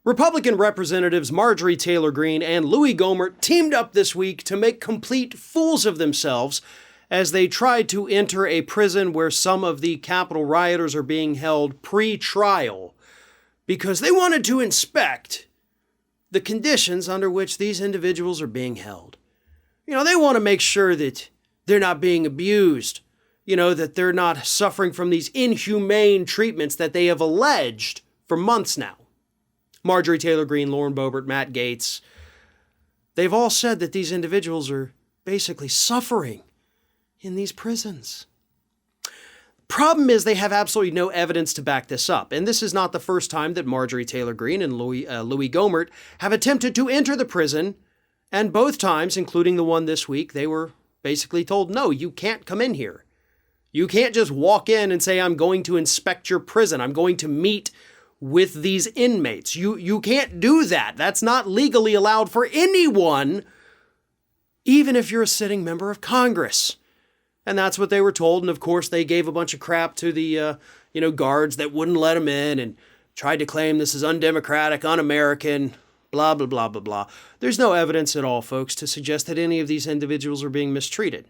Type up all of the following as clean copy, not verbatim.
Republican Representatives Marjorie Taylor Greene and Louis Gohmert teamed up this week to make complete fools of themselves as they tried to enter a prison where some of the Capitol rioters are being held pre-trial because they wanted to inspect the conditions under which these individuals are being held. They want to make sure that they're not being abused, that they're not suffering from these inhumane treatments that they have alleged for months now. Marjorie Taylor Greene, Lauren Boebert, Matt Gaetz, they've all said that these individuals are basically suffering in these prisons. Problem is they have absolutely no evidence to back this up. And this is not the first time that Marjorie Taylor Greene and Louis Gohmert have attempted to enter the prison. And both times, including the one this week, they were basically told, no, you can't come in here. You can't just walk in and say, I'm going to inspect your prison. I'm going to meet with these inmates. You can't do that. That's not legally allowed for anyone, even if you're a sitting member of Congress. And that's what they were told. And of course, they gave a bunch of crap to the, guards that wouldn't let them in and tried to claim this is undemocratic, un-American, blah, blah, blah, blah, blah. There's no evidence at all, folks, to suggest that any of these individuals are being mistreated.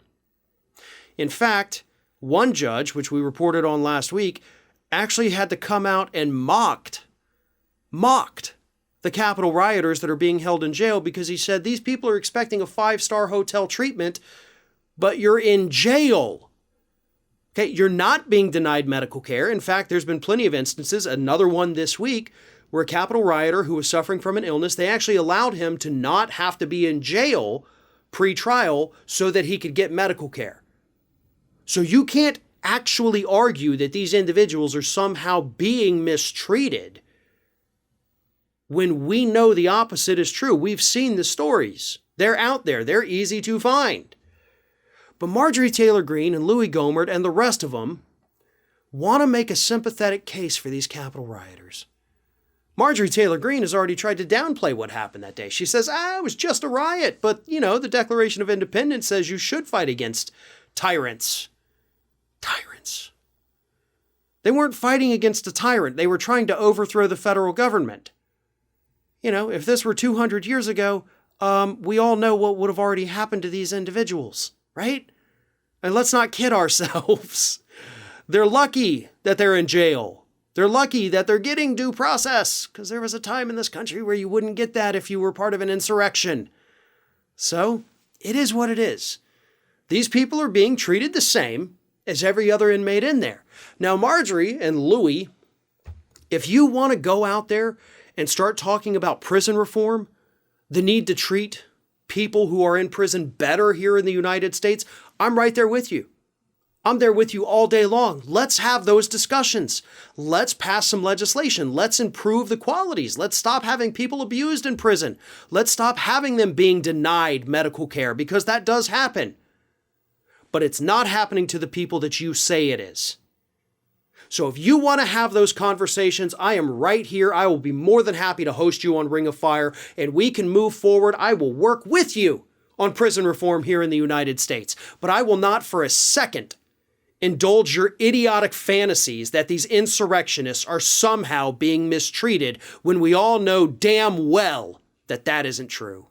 In fact, one judge, which we reported on last week, actually had to come out and mocked the Capitol rioters that are being held in jail because he said these people are expecting a 5-star hotel treatment, but you're in jail. Okay, you're not being denied medical care. In fact, there's been plenty of instances, another one this week, where a Capitol rioter who was suffering from an illness, they actually allowed him to not have to be in jail pre-trial so that he could get medical care. So you can't actually argue that these individuals are somehow being mistreated when we know the opposite is true. We've seen the stories. They're out there. They're easy to find. But Marjorie Taylor Greene and Louis Gohmert and the rest of them want to make a sympathetic case for these Capitol rioters. Marjorie Taylor Greene has already tried to downplay what happened that day. She says, it was just a riot, but, the Declaration of Independence says you should fight against tyrants. Tyrants. They weren't fighting against a tyrant. They were trying to overthrow the federal government. If this were 200 years ago, we all know what would have already happened to these individuals, right? And let's not kid ourselves. They're lucky that they're in jail. They're lucky that they're getting due process, because there was a time in this country where you wouldn't get that if you were part of an insurrection. So, it is what it is. These people are being treated the same as every other inmate in there. Now, Marjorie and Louis, if you want to go out there and start talking about prison reform, the need to treat people who are in prison better here in the United States, I'm right there with you. I'm there with you all day long. Let's have those discussions. Let's pass some legislation. Let's improve the qualities. Let's stop having people abused in prison. Let's stop having them being denied medical care, because that does happen. But it's not happening to the people that you say it is. So if you want to have those conversations, I am right here. I will be more than happy to host you on Ring of Fire, and we can move forward. I will work with you on prison reform here in the United States. But I will not for a second indulge your idiotic fantasies that these insurrectionists are somehow being mistreated when we all know damn well that that isn't true.